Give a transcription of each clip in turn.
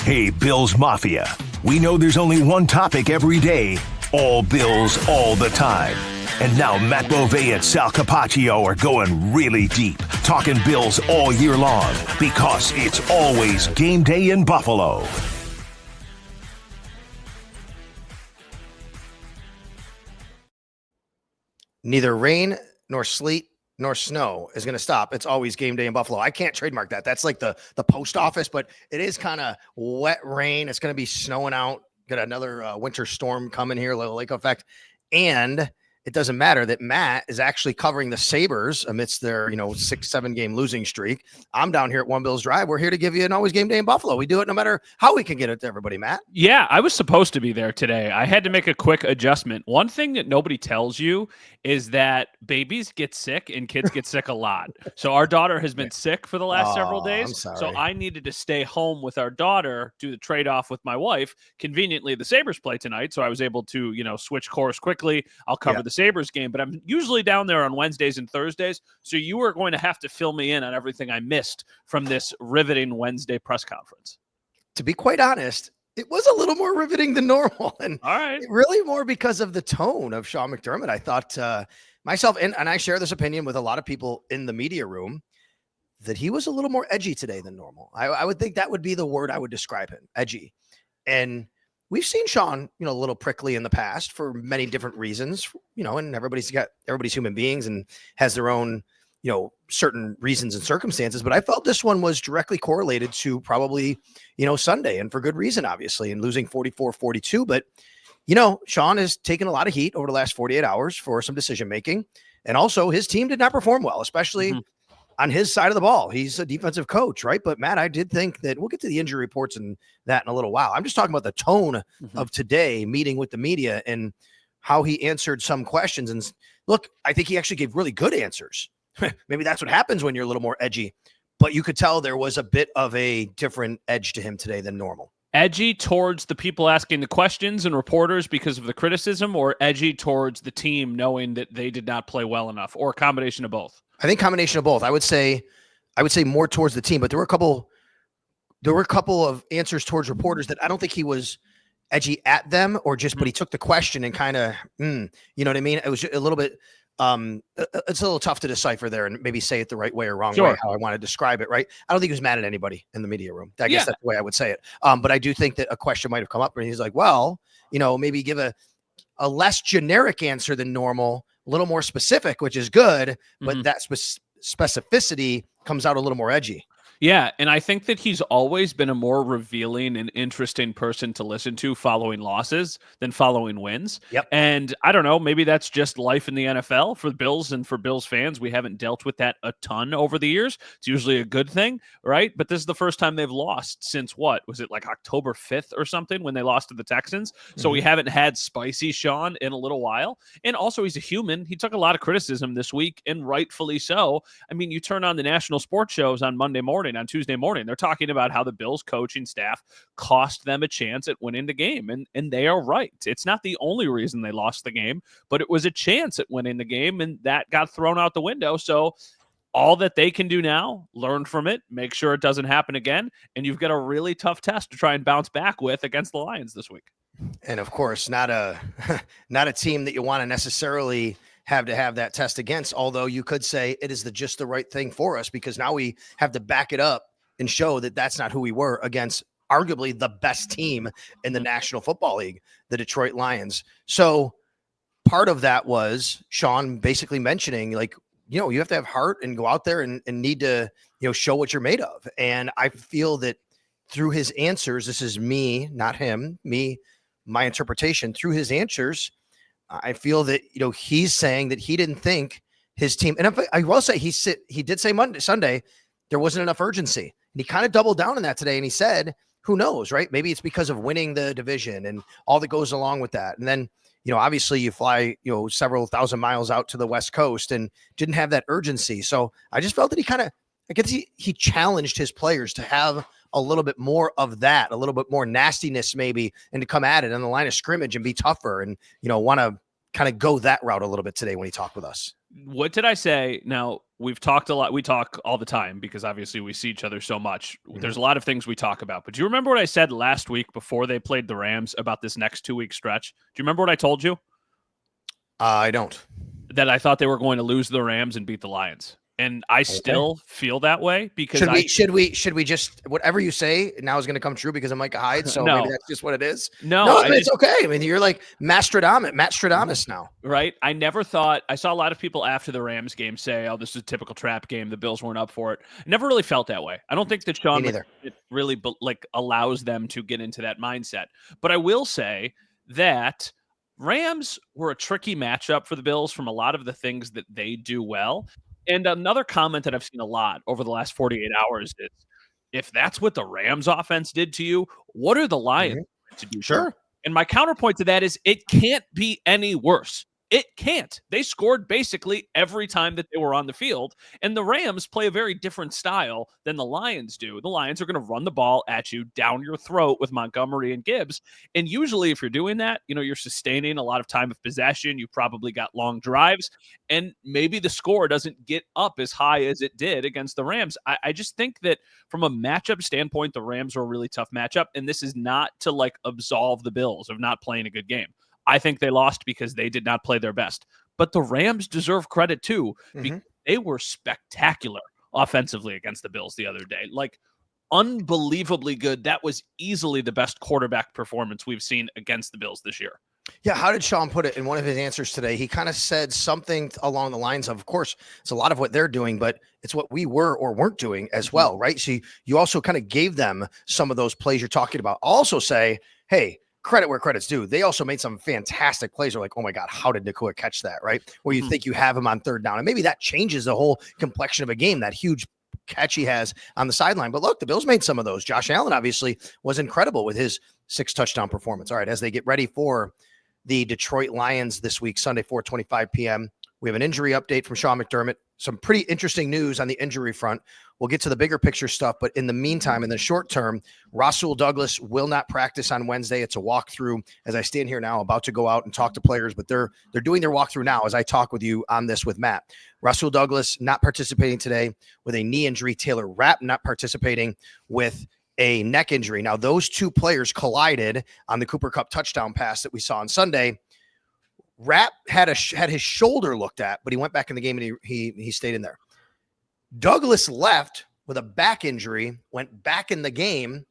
Hey, Bills Mafia. We know there's only one topic every day. All Bills, all the time. And now Matt Bovee and Sal Capaccio are going really deep, talking Bills all year long, because it's always game day in Buffalo. Neither rain nor sleet nor snow is going to stop. It's always game day in Buffalo. I can't trademark that. That's like the post office, but it is kind of wet rain. It's going to be snowing out. Got another winter storm coming here, little lake effect. And it doesn't matter that Matt is actually covering the Sabres amidst their, 6-7 game losing streak. I'm down here at One Bills Drive. We're here to give you an always game day in Buffalo. We do it no matter how we can get it to everybody, Matt. Yeah, I was supposed to be there today. I had to make a quick adjustment. One thing that nobody tells you is that babies get sick and kids get sick a lot. So our daughter has been sick for the last several days. So I needed to stay home with our daughter, do the trade-off with my wife. Conveniently, the Sabres play tonight, so I was able to, switch course quickly. I'll cover the Sabres game, but I'm usually down there on Wednesdays and Thursdays, so you are going to have to fill me in on everything I missed from this riveting Wednesday press conference. To be quite honest, it was a little more riveting than normal, and all right, really more because of the tone of Sean McDermott. I thought myself, and I share this opinion with a lot of people in the media room, that he was a little more edgy today than normal. I would think that would be the word I would describe him, edgy. And we've seen Sean, a little prickly in the past for many different reasons, and everybody's human beings and has their own, certain reasons and circumstances. But I felt this one was directly correlated to probably, Sunday, and for good reason, obviously, and losing 44-42. But, Sean has taken a lot of heat over the last 48 hours for some decision making. And also his team did not perform well, especially on his side of the ball. He's a defensive coach, right? But Matt, I did think that we'll get to the injury reports and that in a little while. I'm just talking about the tone of today meeting with the media and how he answered some questions. And look, I think he actually gave really good answers. Maybe that's what happens when you're a little more edgy, but you could tell there was a bit of a different edge to him today than normal. Edgy towards the people asking the questions and reporters because of the criticism, or edgy towards the team knowing that they did not play well enough, or a combination of both? I think combination of both. I would say more towards the team, but there were a couple of answers towards reporters that I don't think he was edgy at them, or just, but he took the question and kind of, you know what I mean? It was a little bit, it's a little tough to decipher there and maybe say it the right way or wrong way, how I want to describe it. Right. I don't think he was mad at anybody in the media room. I guess that's the way I would say it. But I do think that a question might've come up and he's like, well, maybe give a less generic answer than normal, a little more specific, which is good, but that specificity comes out a little more edgy. Yeah, and I think that he's always been a more revealing and interesting person to listen to following losses than following wins. Yep. And I don't know, maybe that's just life in the NFL for Bills and for Bills fans. We haven't dealt with that a ton over the years. It's usually a good thing, right? But this is the first time they've lost since what? Was it like October 5th or something when they lost to the Texans? So we haven't had spicy Sean in a little while. And also he's a human. He took a lot of criticism this week, and rightfully so. I mean, you turn on the national sports shows on Monday morning, on Tuesday morning, they're talking about how the Bills coaching staff cost them a chance at winning the game. And they are right. It's not the only reason they lost the game, but it was a chance at winning the game, and that got thrown out the window. So all that they can do now, learn from it, make sure it doesn't happen again. And you've got a really tough test to try and bounce back with against the Lions this week. And of course, not a team that you want to necessarily have to have that test against, although you could say it is just the right thing for us, because now we have to back it up and show that that's not who we were against arguably the best team in the National Football League, the Detroit Lions. So part of that was Sean basically mentioning, like, you have to have heart and go out there and need to, show what you're made of. And I feel that through his answers, this is me, not him, my interpretation through his answers, I feel that, he's saying that he didn't think his team, and I will say he did say Sunday, there wasn't enough urgency. And he kind of doubled down on that today. And he said, who knows, right? Maybe it's because of winning the division and all that goes along with that. And then, obviously you fly, several thousand miles out to the West Coast and didn't have that urgency. So I just felt that he challenged his players to have a little bit more of that, a little bit more nastiness maybe, and to come at it on the line of scrimmage and be tougher and, want to kind of go that route a little bit today when he talked with us. What did I say? Now, we've talked a lot. We talk all the time because obviously we see each other so much. There's a lot of things we talk about. But do you remember what I said last week before they played the Rams about this next 2-week stretch? Do you remember what I told you? I don't. That I thought they were going to lose the Rams and beat the Lions. And I still feel that way because should we just whatever you say now is going to come true because of Micah Hyde? So No. maybe that's just what it is. No, it's okay. I mean, you're like Matt Stradamus now, right? I never thought I saw a lot of people after the Rams game say, "Oh, this is a typical trap game. The Bills weren't up for it." I never really felt that way. I don't think that Sean it really like allows them to get into that mindset. But I will say that Rams were a tricky matchup for the Bills from a lot of the things that they do well. And another comment that I've seen a lot over the last 48 hours is, if that's what the Rams offense did to you, what are the Lions going to do? Sure. And my counterpoint to that is it can't be any worse. It can't. They scored basically every time that they were on the field. And the Rams play a very different style than the Lions do. The Lions are going to run the ball at you down your throat with Montgomery and Gibbs. And usually if you're doing that, you're sustaining a lot of time of possession. You've probably got long drives. And maybe the score doesn't get up as high as it did against the Rams. I just think that from a matchup standpoint, the Rams are a really tough matchup. And this is not to like absolve the Bills of not playing a good game. I think they lost because they did not play their best. But the Rams deserve credit too, because they were spectacular offensively against the Bills the other day. Like, unbelievably good. That was easily the best quarterback performance we've seen against the Bills this year. Yeah, how did Sean put it in one of his answers today? He kind of said something along the lines of course, it's a lot of what they're doing, but it's what we were or weren't doing as well, right? So you also kind of gave them some of those plays you're talking about. Also say, hey, credit where credit's due. They also made some fantastic plays. You're like, oh my God, how did Nakua catch that, right? Where you think you have him on third down. And maybe that changes the whole complexion of a game, that huge catch he has on the sideline. But look, the Bills made some of those. Josh Allen obviously was incredible with his 6 touchdown performance. All right, as they get ready for the Detroit Lions this week, Sunday, 4:25 p.m., we have an injury update from Sean McDermott. Some pretty interesting news on the injury front. We'll get to the bigger picture stuff, but in the meantime, in the short term, Rasul Douglas will not practice on Wednesday. It's a walkthrough. As I stand here now, about to go out and talk to players, but they're doing their walkthrough now as I talk with you on this with Matt. Rasul Douglas not participating today with a knee injury. Taylor Rapp not participating with a neck injury. Now, those two players collided on the Cooper Kupp touchdown pass that we saw on Sunday. Rapp had his shoulder looked at, but he went back in the game and he stayed in there. Douglas left with a back injury, went back in the game,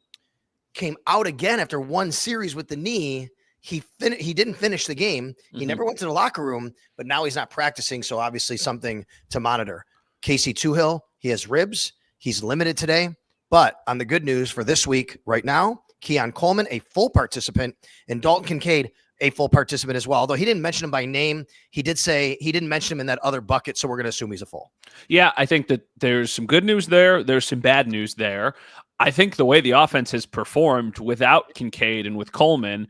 came out again after one series with the knee. He didn't finish the game. He never went to the locker room, but now he's not practicing, so obviously something to monitor. Casey Tuhill, he has ribs. He's limited today. But on the good news for this week right now, Keon Coleman, a full participant, and Dalton Kincaid, a full participant as well. Although he didn't mention him by name, he did say he didn't mention him in that other bucket, so we're going to assume he's a full. Yeah, I think that there's some good news there. There's some bad news there. I think the way the offense has performed without Kincaid and with Coleman,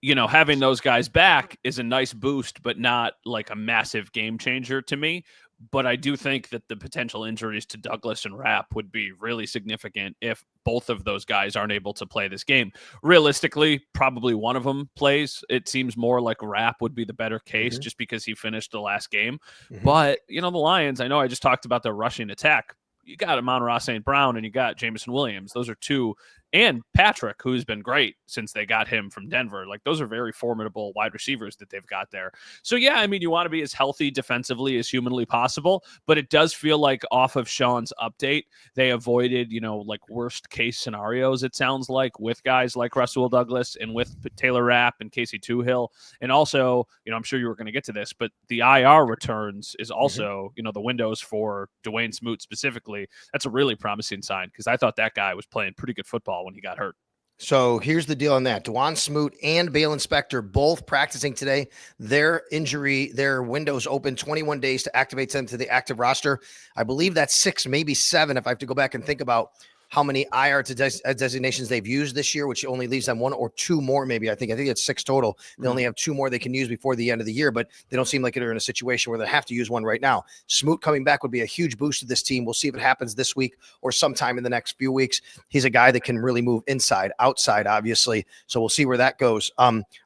having those guys back is a nice boost, but not like a massive game changer to me. But I do think that the potential injuries to Douglas and Rapp would be really significant if both of those guys aren't able to play this game. Realistically, probably one of them plays. It seems more like Rapp would be the better case just because he finished the last game. But, the Lions, I know I just talked about their rushing attack. You got Amon-Ra St. Brown and you got Jameson Williams. Those are two. And Patrick, who's been great since they got him from Denver. Like, those are very formidable wide receivers that they've got there. So, yeah, I mean, you want to be as healthy defensively as humanly possible, but it does feel like off of Sean's update, they avoided, like worst case scenarios, it sounds like, with guys like Rasul Douglas and with Taylor Rapp and Casey Tuhill. And also, I'm sure you were going to get to this, but the IR returns is also, the windows for Dwayne Smoot specifically. That's a really promising sign because I thought that guy was playing pretty good football when he got hurt. So here's the deal on that. Dwayne Smoot and Bale Inspector both practicing today. Their windows open 21 days to activate them to the active roster. I believe that's 6, maybe 7 if I have to go back and think about how many IR designations they've used this year, which only leaves them one or two more, maybe. I think it's 6 total. They only have 2 more they can use before the end of the year, but they don't seem like they're in a situation where they have to use one right now. Smoot coming back would be a huge boost to this team. We'll see if it happens this week or sometime in the next few weeks. He's a guy that can really move inside, outside, obviously. So we'll see where that goes.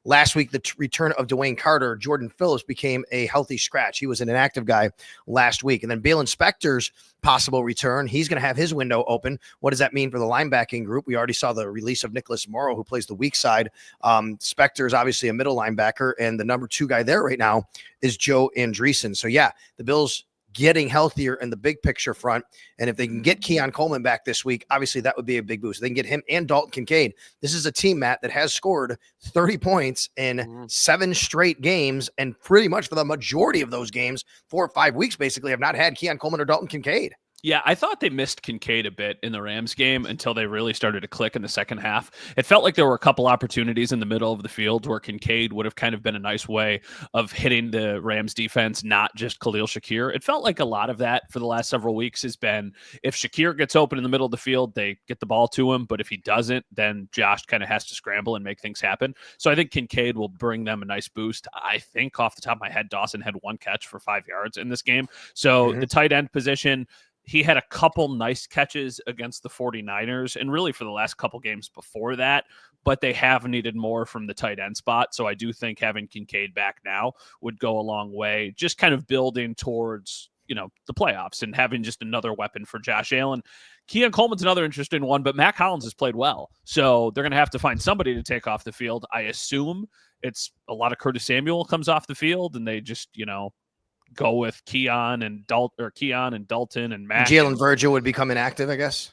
Last week, the return of Dwayne Carter, Jordan Phillips became a healthy scratch. He was an inactive guy last week. And then Balin Spector's possible return. He's going to have his window open. What does that mean for the linebacking group? We already saw the release of Nicholas Morrow, who plays the weak side. Spector is obviously a middle linebacker, and the number 2 guy there right now is Joe Andreessen. So yeah, the Bills getting healthier in the big picture front. And if they can get Keon Coleman back this week, obviously that would be a big boost. They can get him and Dalton Kincaid. This is a team, Matt, that has scored 30 points in 7 straight games. And pretty much for the majority of those games, 4 or 5 weeks, basically, have not had Keon Coleman or Dalton Kincaid. Yeah, I thought they missed Kincaid a bit in the Rams game until they really started to click in the second half. It felt like there were a couple opportunities in the middle of the field where Kincaid would have kind of been a nice way of hitting the Rams defense, not just Khalil Shakir. It felt like a lot of that for the last several weeks has been if Shakir gets open in the middle of the field, they get the ball to him. But if he doesn't, then Josh kind of has to scramble and make things happen. So I think Kincaid will bring them a nice boost. I think off the top of my head, Dawson had 1 catch for 5 yards in this game. So the tight end position, he had a couple nice catches against the 49ers and really for the last couple games before that, but they have needed more from the tight end spot. So I do think having Kincaid back now would go a long way, just kind of building towards, the playoffs and having just another weapon for Josh Allen. Keon Coleman's another interesting one, but Mac Hollins has played well. So they're going to have to find somebody to take off the field. I assume it's a lot of Curtis Samuel comes off the field and they just, go with Keon and Dalton and Mac. Jalen Virgil would become inactive, I guess.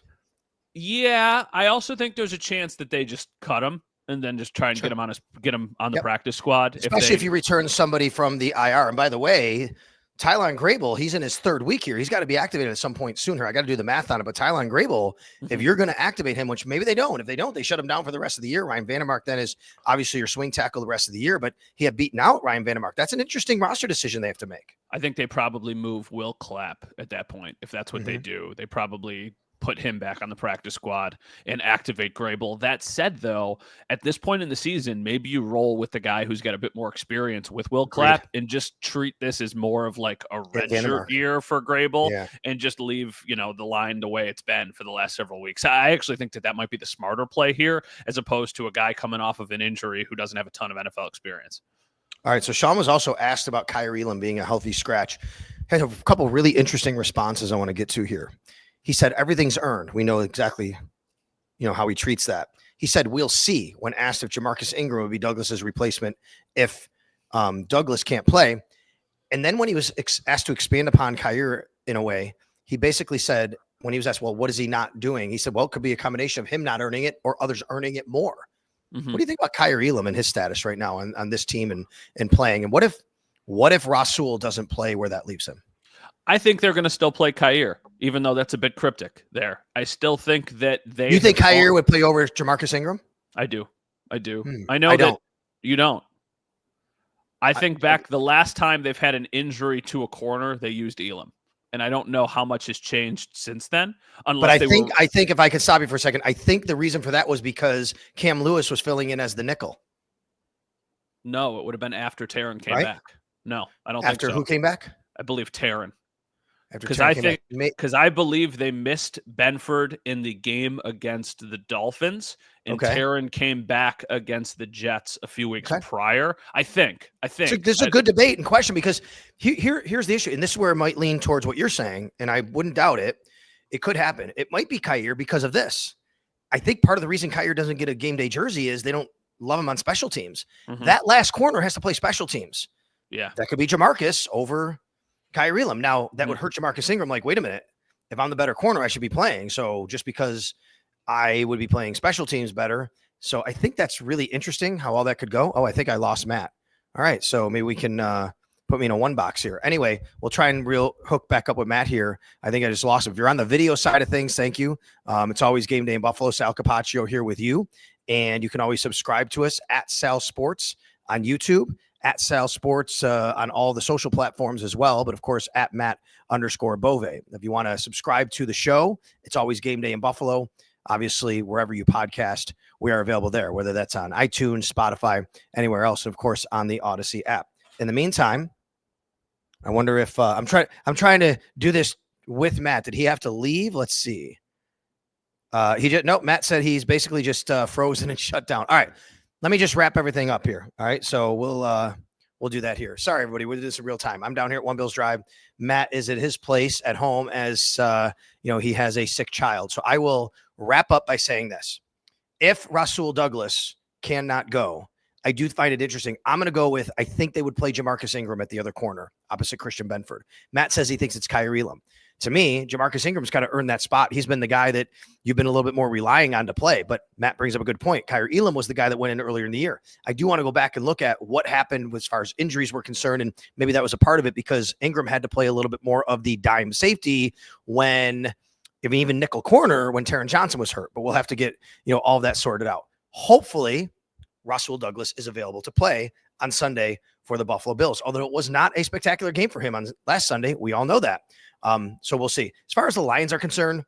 Yeah, I also think there's a chance that they just cut him and then just try and get him on the practice squad. Especially if you return somebody from the IR. And by the way, Tylan Grable, he's in his 3rd week here. He's got to be activated at some point sooner. I got to do the math on it. But Tylan Grable, if you're going to activate him, which maybe they don't. If they don't, they shut him down for the rest of the year. Ryan Vandermark then is obviously your swing tackle the rest of the year. But he had beaten out Ryan Vandermark. That's an interesting roster decision they have to make. I think they probably move Will Clapp at that point. If that's what they do, they probably put him back on the practice squad and activate Grable. That said, though, at this point in the season, maybe you roll with the guy who's got a bit more experience with Will Clapp and just treat this as more of like a redshirt year for Grable and just leave, the line the way it's been for the last several weeks. I actually think that might be the smarter play here as opposed to a guy coming off of an injury who doesn't have a ton of NFL experience. All right, so Sean was also asked about Kaiir Elam being a healthy scratch. Has a couple really interesting responses I want to get to here. He said, everything's earned. We know exactly, how he treats that. He said, we'll see when asked if Jamarcus Ingram would be Douglas's replacement if Douglas can't play. And then when he was asked to expand upon Kaiir in a way, he basically said, when he was asked, well, what is he not doing? He said, well, it could be a combination of him not earning it or others earning it more. What do you think about Kaiir Elam and his status right now on this team and playing? And what if Rasul doesn't play, where that leaves him? I think they're going to still play Kaiir, even though that's a bit cryptic there. I still think that they... You think Kaiir would play over Jamarcus Ingram? I do. I know that you don't. I think back the last time they've had an injury to a corner, they used Elam. And I don't know how much has changed since then. But I think if I could stop you for a second, I think the reason for that was because Cam Lewis was filling in as the nickel. No, it would have been after Taryn came back. No, I don't think so. After who came back? I believe Taryn. Because I believe they missed Benford in the game against the Dolphins, and Taryn came back against the Jets a few weeks prior. I think. So this is a good debate and question because here's the issue, and this is where it might lean towards what you're saying, and I wouldn't doubt it. It could happen. It might be Kaiir because of this. I think part of the reason Kaiir doesn't get a game day jersey is they don't love him on special teams. That last corner has to play special teams. Yeah, that could be Jamarcus over Kaiir Elam. Now, that would hurt Jamarcus Ingram. Like, wait a minute. If I'm the better corner, I should be playing. So just because I would be playing special teams better. So I think that's really interesting how all that could go. Oh, I think I lost Matt. All right. So maybe we can put me in a one box here. Anyway, we'll try and hook back up with Matt here. I think I just lost him. If you're on the video side of things, thank you. It's always Game Day in Buffalo. Sal Capaccio here with you. And you can always subscribe to us at Sal Sports on YouTube, at Sal Sports on all the social platforms as well. But of course, at Matt_Bove. If you want to subscribe to the show, it's always Game Day in Buffalo. Obviously, wherever you podcast, we are available there, whether that's on iTunes, Spotify, anywhere else, and of course on the Odyssey app. In the meantime, I wonder if I'm trying to do this with Matt. Did he have to leave? Let's see. Matt said he's basically just frozen and shut down. All right. Let me just wrap everything up here. All right. So we'll do that here. Sorry, everybody. We'll do this in real time. I'm down here at One Bills Drive. Matt is at his place at home as he has a sick child. So I will wrap up by saying this. If Rasul Douglas cannot go, I do find it interesting. I'm going to go with, I think they would play Jamarcus Ingram at the other corner opposite Christian Benford. Matt says he thinks it's Kyrie Elam. To me, Jamarcus Ingram's kind of earned that spot. He's been the guy that you've been a little bit more relying on to play, but Matt brings up a good point. Kyrie Elam was the guy that went in earlier in the year. I do want to go back and look at what happened as far as injuries were concerned, and maybe that was a part of it because Ingram had to play a little bit more of the dime safety even nickel corner when Taron Johnson was hurt, but we'll have to get, all of that sorted out. Hopefully, Rasul Douglas is available to play on Sunday for the Buffalo Bills, although it was not a spectacular game for him on last Sunday. We all know that. So we'll see. As far as the Lions are concerned,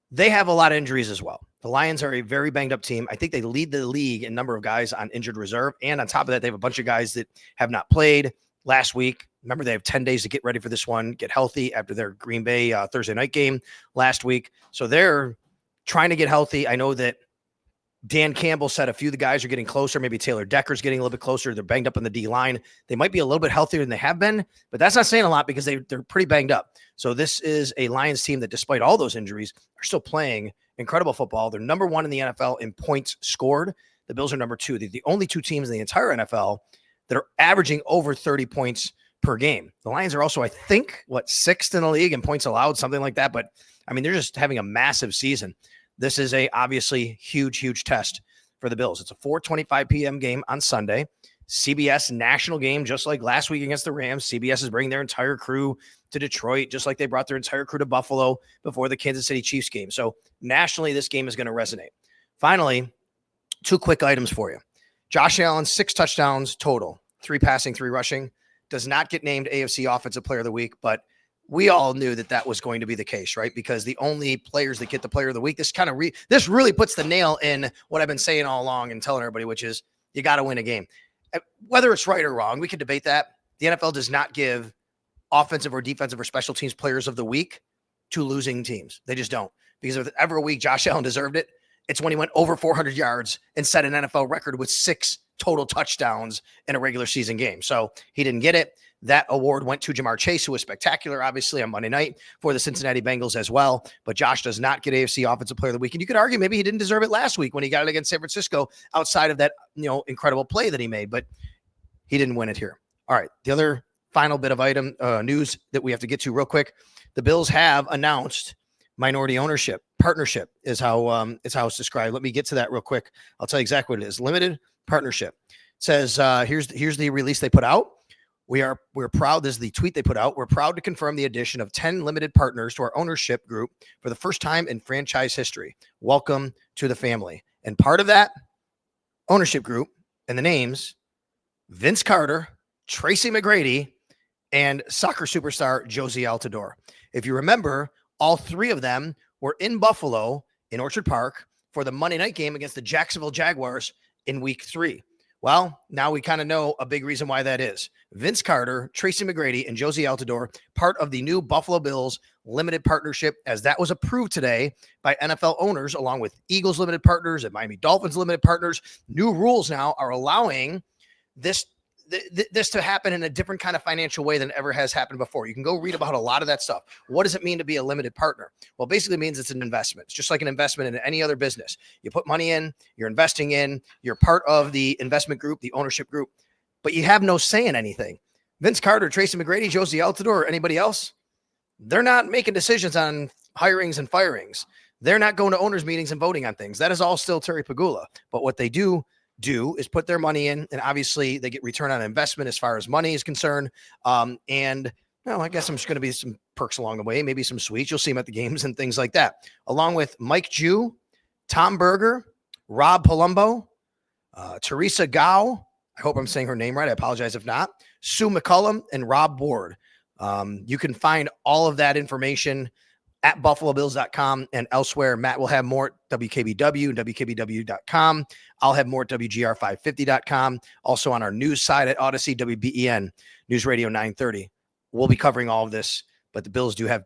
they have a lot of injuries as well. The Lions are a very banged up team. I think they lead the league in number of guys on injured reserve. And on top of that, they have a bunch of guys that have not played last week. Remember, they have 10 days to get ready for this one, get healthy after their Green Bay Thursday night game last week. So they're trying to get healthy. I know that Dan Campbell said a few of the guys are getting closer. Maybe Taylor Decker's getting a little bit closer. They're banged up on the D line. They might be a little bit healthier than they have been, but that's not saying a lot because they're pretty banged up. So this is a Lions team that, despite all those injuries, are still playing incredible football. They're number one in the NFL in points scored. The Bills are number two. They're the only two teams in the entire NFL that are averaging over 30 points per game. The Lions are also, I think, sixth in the league in points allowed, something like that. But I mean, they're just having a massive season. This is a obviously huge test for the Bills. It's a 4:25 p.m. game on Sunday. CBS national game, just like last week against the Rams. CBS is bringing their entire crew to Detroit, just like they brought their entire crew to Buffalo before the Kansas City Chiefs game. So nationally, this game is going to resonate. Finally, two quick items for you. Josh Allen, 6 touchdowns total, 3 passing, 3 rushing. Does not get named AFC Offensive Player of the Week, but we all knew that was going to be the case, right? Because the only players that get the Player of the Week, this really puts the nail in what I've been saying all along and telling everybody, which is you got to win a game. Whether it's right or wrong, we could debate that. The NFL does not give offensive or defensive or special teams players of the week to losing teams. They just don't. Because if ever a week Josh Allen deserved it, it's when he went over 400 yards and set an NFL record with 6 total touchdowns in a regular season game. So he didn't get it. That award went to Jamar Chase, who was spectacular, obviously, on Monday night for the Cincinnati Bengals as well. But Josh does not get AFC Offensive Player of the Week. And you could argue maybe he didn't deserve it last week when he got it against San Francisco outside of that, incredible play that he made. But he didn't win it here. All right. The other final bit of news that we have to get to real quick. The Bills have announced minority ownership. Partnership is how it's described. Let me get to that real quick. I'll tell you exactly what it is. Limited partnership. It says, here's the release they put out. We're proud. This is the tweet they put out. We're proud to confirm the addition of 10 limited partners to our ownership group for the first time in franchise history. Welcome to the family. And part of that ownership group and the names, Vince Carter, Tracy McGrady, and soccer superstar Josie Altidore. If you remember, all 3 of them were in Buffalo in Orchard Park for the Monday night game against the Jacksonville Jaguars in week 3. Well, now we kind of know a big reason why that is. Vince Carter, Tracy McGrady, and Josie Altidore, part of the new Buffalo Bills limited partnership, as that was approved today by NFL owners, along with Eagles limited partners and Miami Dolphins limited partners. New rules now are allowing this to happen in a different kind of financial way than ever has happened before. You can go read about a lot of that stuff. What does it mean to be a limited partner? Well, basically it means it's an investment. It's just like an investment in any other business. You put money in, you're investing in, you're part of the investment group, the ownership group, but you have no say in anything. Vince Carter, Tracy McGrady, Josie Altidore, or anybody else, they're not making decisions on hirings and firings. They're not going to owners meetings and voting on things. That is all still Terry Pagula. But what they do is put their money in, and obviously they get return on investment as far as money is concerned. And I guess I'm just going to be some perks along the way, maybe some sweets. You'll see them at the games and things like that, along with Mike Jew, Tom Berger, Rob Palumbo, Teresa Gao. I hope I'm saying her name right. I apologize if not. Sue McCullum and Rob Ward. You can find all of that information at buffalobills.com and elsewhere. Matt will have more at WKBW and WKBW.com. I'll have more at WGR550.com. Also on our news side at Odyssey, WBEN, News Radio 930. We'll be covering all of this, but the Bills do have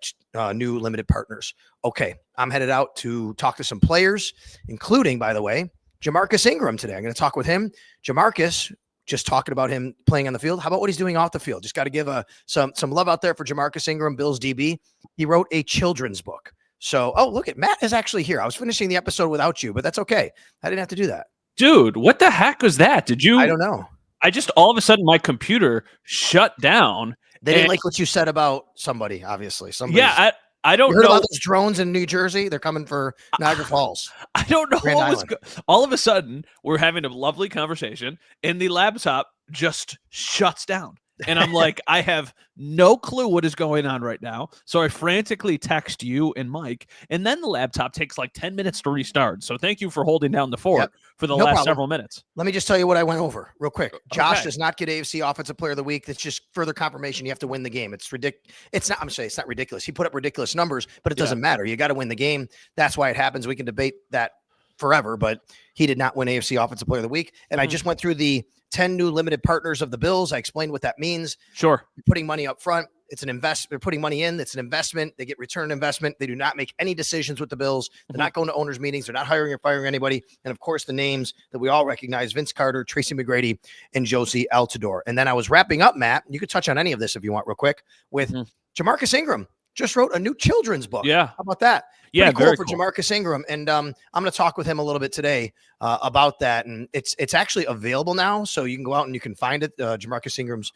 new limited partners. Okay, I'm headed out to talk to some players, including, by the way, Jamarcus Ingram today. I'm going to talk with him. Jamarcus, just talking about him playing on the field. How about what he's doing off the field? Just got to give some love out there for Jamarcus Ingram, Bills DB. He wrote a children's book. So, look at Matt is actually here. I was finishing the episode without you, but that's okay. I didn't have to do that. Dude, what the heck was that? Did you? I don't know. I just all of a sudden my computer shut down. They didn't like what you said about somebody, obviously. Yeah, I don't you heard know about those drones in New Jersey. They're coming for Niagara Falls. I don't know Grand what was Island. all of a sudden we're having a lovely conversation and the laptop just shuts down. And I'm like, I have no clue what is going on right now. So I frantically text you and Mike, and then the laptop takes like 10 minutes to restart. So thank you for holding down the fort for the last several minutes. Let me just tell you what I went over real quick. Josh Okay. does not get AFC Offensive Player of the Week. That's just further confirmation. You have to win the game. It's ridiculous. It's not. I'm saying it's not ridiculous. He put up ridiculous numbers, but it doesn't matter. You got to win the game. That's why it happens. We can debate that forever, but he did not win AFC Offensive Player of the Week. And I just went through the 10 new limited partners of the Bills. I explained what that means. Sure. You're putting money up front. It's an investment. They're putting money in. It's an investment. They get return on investment. They do not make any decisions with the Bills. They're not going to owners' meetings. They're not hiring or firing anybody. And of course, the names that we all recognize: Vince Carter, Tracy McGrady, and Josie Altidore. And then I was wrapping up, Matt. You could touch on any of this if you want, real quick. With Jamarcus Ingram, just wrote a new children's book. Yeah. How about that? Yeah, Pretty cool very for cool. Jamarcus Ingram. And I'm going to talk with him a little bit today about that. And it's actually available now. So you can go out and you can find it, Jamarcus Ingram's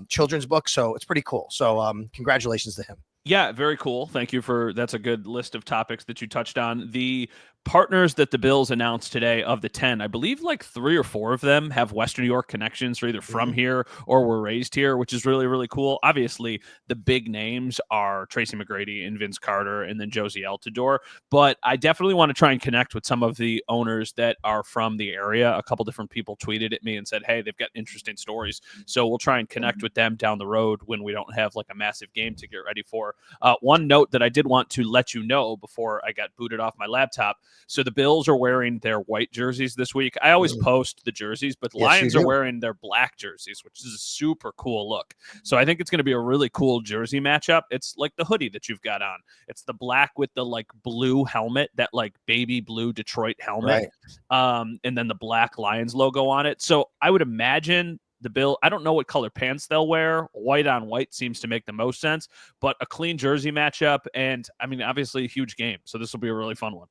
children's book. So it's pretty cool. So congratulations to him. Yeah, very cool. Thank you that's a good list of topics that you touched on. The partners that the Bills announced today of the 10, I believe like 3 or 4 of them have Western New York connections. They're either from here or were raised here, which is really, really cool. Obviously, the big names are Tracy McGrady and Vince Carter and then Josie Altidore. But I definitely want to try and connect with some of the owners that are from the area. A couple different people tweeted at me and said, hey, they've got interesting stories. So we'll try and connect with them down the road when we don't have like a massive game to get ready for. One note that I did want to let you know before I got booted off my laptop. So the Bills are wearing their white jerseys this week. I always post the jerseys, but the Lions are wearing their black jerseys, which is a super cool look. So I think it's going to be a really cool jersey matchup. It's like the hoodie that you've got on. It's the black with the like blue helmet, that like baby blue Detroit helmet. Right. And then the black Lions logo on it. So I would imagine the Bill, I don't know what color pants they'll wear. White on white seems to make the most sense, but a clean jersey matchup. And I mean, obviously a huge game. So this will be a really fun one.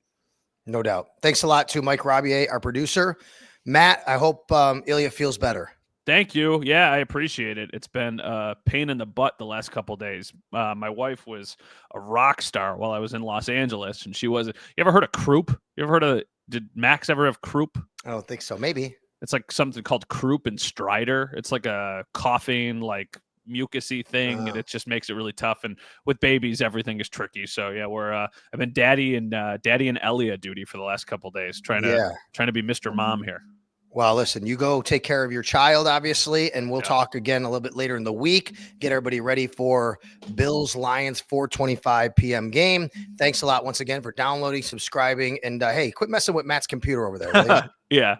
No doubt. Thanks a lot to Mike Rabier, our producer. Matt, I hope Ilya feels better. Thank you. Yeah, I appreciate it. It's been a pain in the butt the last couple of days. My wife was a rock star while I was in Los Angeles, and she wasn't. You ever heard of croup? Did Max ever have croup? I don't think so. Maybe. It's like something called croup and Strider. It's like a coughing, like mucusy thing, and it just makes it really tough. And with babies, everything is tricky. So yeah, I've been daddy and Elia duty for the last couple of days, trying to be Mr. Mom here. Well, listen, you go take care of your child, obviously, and we'll talk again a little bit later in the week. Get everybody ready for Bills Lions 4:25 p.m. game. Thanks a lot once again for downloading, subscribing, and hey, quit messing with Matt's computer over there. Really. Yeah.